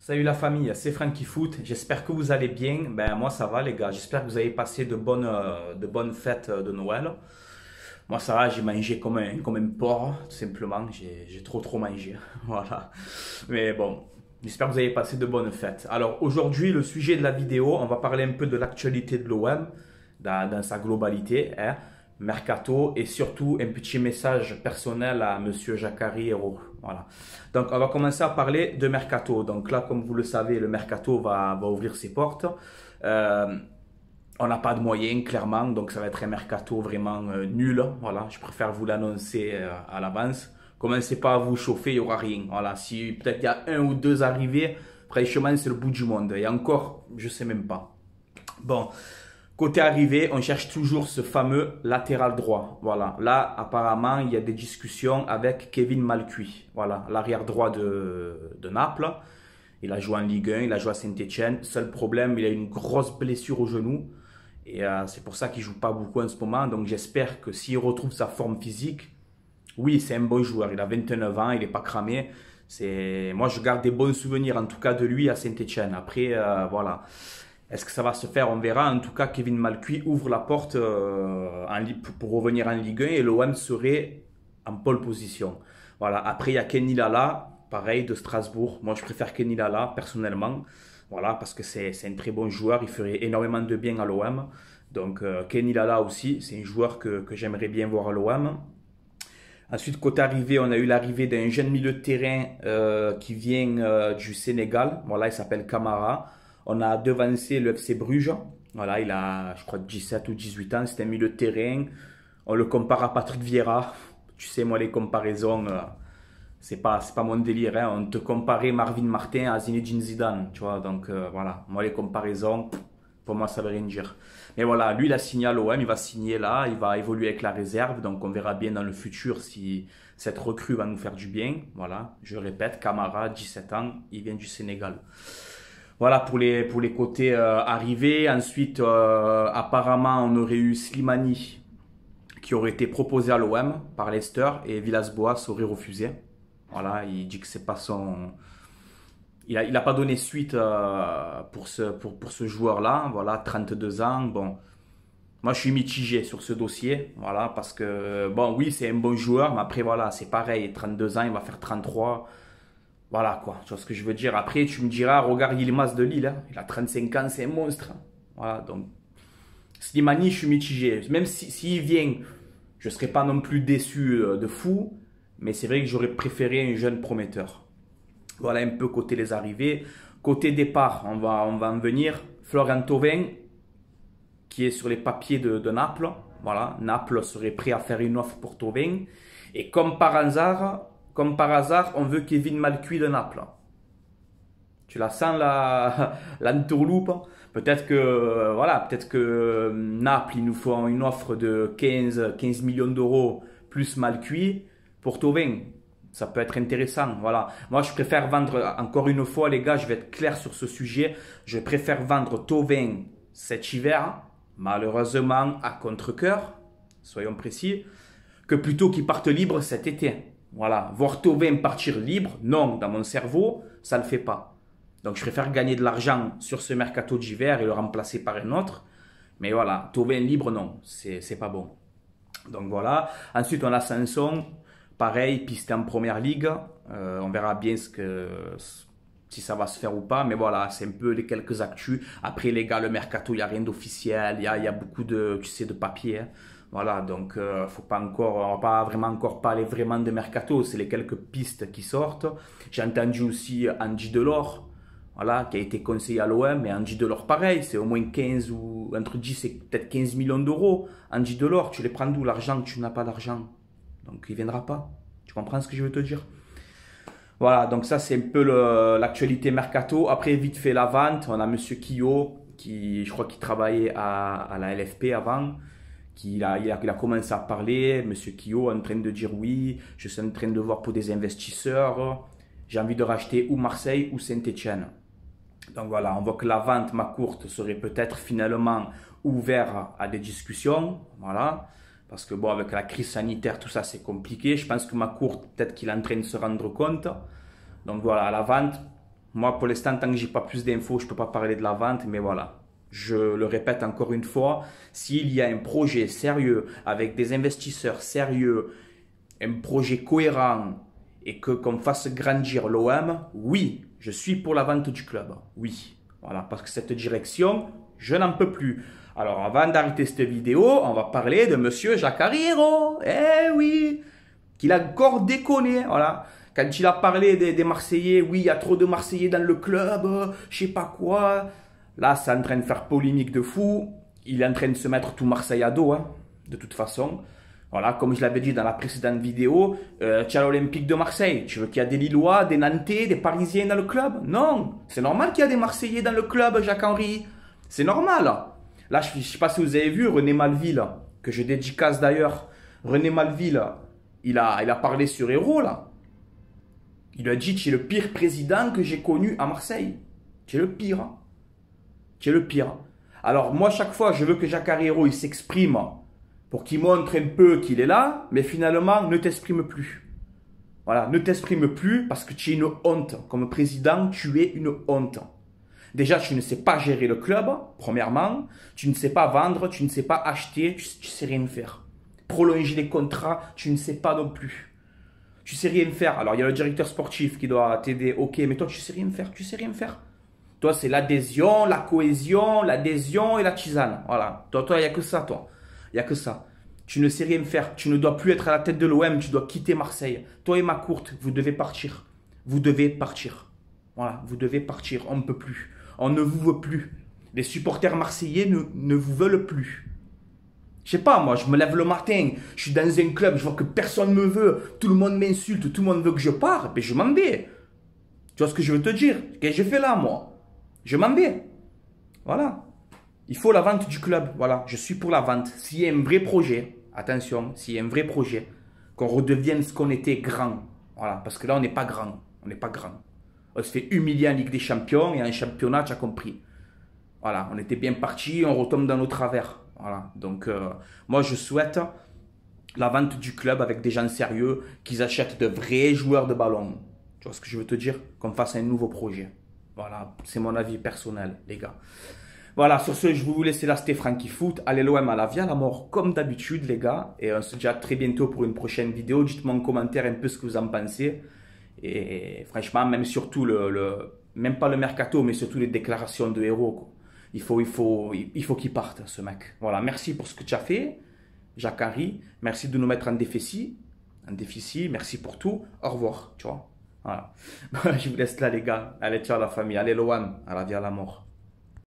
Salut la famille, c'est Franky Foot. J'espère que vous allez bien. Ben moi ça va les gars. J'espère que vous avez passé de bonnes fêtes de Noël. Moi ça va, j'ai mangé comme un porc, tout simplement. J'ai trop mangé. Voilà. Mais bon, j'espère que vous avez passé de bonnes fêtes. Alors aujourd'hui, le sujet de la vidéo, on va parler un peu de l'actualité de l'OM dans sa globalité, hein. Mercato et surtout un petit message personnel à Monsieur Jacary Hérault. Voilà. Donc on va commencer à parler de Mercato. Donc là, comme vous le savez, le Mercato va ouvrir ses portes. On n'a pas de moyens, clairement, donc ça va être un Mercato vraiment nul. Voilà, je préfère vous l'annoncer à l'avance. Commencez pas à vous chauffer, il n'y aura rien. Voilà, si peut-être il y a un ou deux arrivés, franchement, c'est le bout du monde. Et encore, je sais même pas. Bon. Côté arrivé, on cherche toujours ce fameux latéral droit. Voilà. Là, apparemment, il y a des discussions avec Kevin Malcuit. Voilà, l'arrière droit de Naples. Il a joué en Ligue 1, il a joué à Saint-Etienne. Seul problème, il a une grosse blessure au genou. Et c'est pour ça qu'il ne joue pas beaucoup en ce moment. Donc j'espère que s'il retrouve sa forme physique, oui, c'est un bon joueur. Il a 29 ans, il n'est pas cramé. Moi, je garde des bons souvenirs, en tout cas, de lui à Saint-Etienne. Après, voilà. Est-ce que ça va se faire? On verra. En tout cas, Kevin Malcuit ouvre la porte pour revenir en Ligue 1 et l'OM serait en pole position. Voilà. Après, il y a Kenny Lala, pareil, de Strasbourg. Moi, je préfère Kenny Lala, personnellement. Voilà, parce que c'est un très bon joueur. Il ferait énormément de bien à l'OM. Donc, Kenny Lala aussi, c'est un joueur que j'aimerais bien voir à l'OM. Ensuite, côté arrivée, on a eu l'arrivée d'un jeune milieu de terrain qui vient du Sénégal. Voilà, il s'appelle Camara. On a devancé le FC Bruges. Voilà, il a, je crois, 17 ou 18 ans. C'est un milieu de terrain. On le compare à Patrick Vieira. Tu sais, moi, les comparaisons, c'est pas mon délire. Hein. On te comparait Marvin Martin à Zinedine Zidane. Tu vois, donc voilà. Moi, les comparaisons, pour moi, ça veut rien dire. Mais voilà, lui, il a signé à l'OM. Il va signer là. Il va évoluer avec la réserve. Donc, on verra bien dans le futur si cette recrue va nous faire du bien. Voilà, je répète, Camara, 17 ans. Il vient du Sénégal. Voilà pour les côtés arrivés. Ensuite, apparemment, on aurait eu Slimani qui aurait été proposé à l'OM par Leicester et Villas-Boas aurait refusé. Voilà, il dit que c'est pas son... Il a pas donné suite pour ce joueur-là. Voilà, 32 ans. Bon, moi je suis mitigé sur ce dossier. Voilà, parce que, bon, oui, c'est un bon joueur, mais après, voilà, c'est pareil. 32 ans, il va faire 33. Voilà quoi, tu vois ce que je veux dire. Après, tu me diras, regarde Yilmaz de Lille, hein. Il a 35 ans, c'est un monstre. Voilà, donc Slimani, je suis mitigé. Même s'il vient, je ne serais pas non plus déçu de fou, mais c'est vrai que j'aurais préféré un jeune prometteur. Voilà un peu côté les arrivées. Côté départ, on va en venir. Florian Thauvin, qui est sur les papiers de Naples. Voilà, Naples serait prêt à faire une offre pour Thauvin. Et comme par hasard, on veut Kevin Malcuit de Naples. Tu la sens l'entourloupe? Peut-être que Naples, ils nous font une offre de 15 millions d'euros plus Malcuit pour Thauvin. Ça peut être intéressant. Voilà. Moi, je préfère vendre, encore une fois, les gars, je vais être clair sur ce sujet. Je préfère vendre Thauvin cet hiver, malheureusement à contre-cœur, soyons précis, que plutôt qu'il parte libre cet été. Voilà, voir Thauvin partir libre, non, dans mon cerveau, ça ne le fait pas. Donc je préfère gagner de l'argent sur ce mercato d'hiver et le remplacer par un autre. Mais voilà, Thauvin libre, non, c'est pas bon. Donc voilà. Ensuite, on a Sanson, pareil, pisté en première ligue. On verra bien si ça va se faire ou pas. Mais voilà, c'est un peu les quelques actus. Après, les gars, le mercato, il n'y a rien d'officiel. Il y a beaucoup de, tu sais, de papier. Hein. Voilà, donc on va pas vraiment encore parler vraiment de mercato, c'est les quelques pistes qui sortent. J'ai entendu aussi Andy Delors, voilà, qui a été conseillé à l'OM, mais Andy Delors pareil, c'est au moins 15 ou entre 10 et peut-être 15 millions d'euros. Andy Delors, tu les prends d'où l'argent? Tu n'as pas d'argent, donc il ne viendra pas. Tu comprends ce que je veux te dire? Voilà, donc ça c'est un peu l'actualité mercato. Après, vite fait la vente, on a Monsieur Quillot, je crois qu'il travaillait à la LFP avant. Il a commencé à parler, Monsieur Quillot en train de dire oui, je suis en train de voir pour des investisseurs, j'ai envie de racheter ou Marseille ou Saint-Etienne. Donc voilà, on voit que la vente, ma courte, serait peut-être finalement ouverte à des discussions, voilà, parce que bon, avec la crise sanitaire, tout ça c'est compliqué. Je pense que ma courte, peut-être qu'il est en train de se rendre compte. Donc voilà, la vente, Moi, pour l'instant, tant que j'ai pas plus d'infos, je peux pas parler de la vente, mais voilà. Je le répète encore une fois, s'il y a un projet sérieux, avec des investisseurs sérieux, un projet cohérent, et qu'on fasse grandir l'OM, oui, je suis pour la vente du club. Oui, voilà, parce que cette direction, je n'en peux plus. Alors, avant d'arrêter cette vidéo, on va parler de Monsieur Jacques Hériot. Eh oui, qu'il a encore déconné, voilà. Quand il a parlé des Marseillais, oui, il y a trop de Marseillais dans le club, je sais pas quoi. Là, c'est en train de faire polémique de fou. Il est en train de se mettre tout Marseille à dos, hein, de toute façon. Voilà, comme je l'avais dit dans la précédente vidéo, tu as l'Olympique de Marseille. Tu veux qu'il y ait des Lillois, des Nantais, des Parisiens dans le club? Non, c'est normal qu'il y ait des Marseillais dans le club, Jacques-Henri. C'est normal. Là, je ne sais pas si vous avez vu René Malville, que je dédicace d'ailleurs. René Malville, il a parlé sur Hérault, là. Il a dit, tu es le pire président que j'ai connu à Marseille. Tu es le pire. Hein. Tu es le pire. Alors, moi, chaque fois, je veux que Jacques Hériot, il s'exprime pour qu'il montre un peu qu'il est là, mais finalement, ne t'exprime plus. Voilà, ne t'exprime plus parce que tu es une honte. Comme président, tu es une honte. Déjà, tu ne sais pas gérer le club, premièrement. Tu ne sais pas vendre, tu ne sais pas acheter, tu ne sais rien faire. Prolonger les contrats, tu ne sais pas non plus. Tu ne sais rien faire. Alors, il y a le directeur sportif qui doit t'aider, ok, mais toi, tu ne sais rien faire, tu ne sais rien faire. Toi, c'est l'adhésion, la cohésion, l'adhésion et la tisane. Voilà. Toi, il n'y a que ça, toi. Il n'y a que ça. Tu ne sais rien faire. Tu ne dois plus être à la tête de l'OM. Tu dois quitter Marseille. Toi et Macourte, vous devez partir. Vous devez partir. Voilà, vous devez partir. On ne peut plus. On ne vous veut plus. Les supporters marseillais ne vous veulent plus. Je sais pas, moi, je me lève le matin, je suis dans un club, je vois que personne ne me veut, tout le monde m'insulte, tout le monde veut que je parte, ben je m'en vais. Tu vois ce que je veux te dire? Qu'est-ce que j'ai fait là, moi? Je m'en vais. Voilà. Il faut la vente du club. Voilà, je suis pour la vente. S'il y a un vrai projet, attention, s'il y a un vrai projet, qu'on redevienne ce qu'on était grand. Voilà, parce que là, on n'est pas grand. On n'est pas grand. On se fait humilier en Ligue des Champions et en championnat, tu as compris. Voilà, on était bien parti, on retombe dans nos travers. Voilà, donc moi, je souhaite la vente du club avec des gens sérieux, qu'ils achètent de vrais joueurs de ballon. Tu vois ce que je veux te dire? Qu'on fasse un nouveau projet. Voilà, c'est mon avis personnel, les gars. Voilà, sur ce, je vais vous laisser là, c'était Franky Foot. Allez l'OM à la vie à la mort, comme d'habitude, les gars. Et on se dit à très bientôt pour une prochaine vidéo. Dites-moi en commentaire un peu ce que vous en pensez. Et franchement, même surtout, même pas le mercato, mais surtout les déclarations de Hérault, quoi. Il faut qu'il parte, ce mec. Voilà, merci pour ce que tu as fait, Jacques-Henri. Merci de nous mettre en déficit. Merci pour tout. Au revoir, tu vois. Voilà. Je vous laisse là, les gars. Allez, ciao la famille. Allez, l'OM, à la vie, à la mort.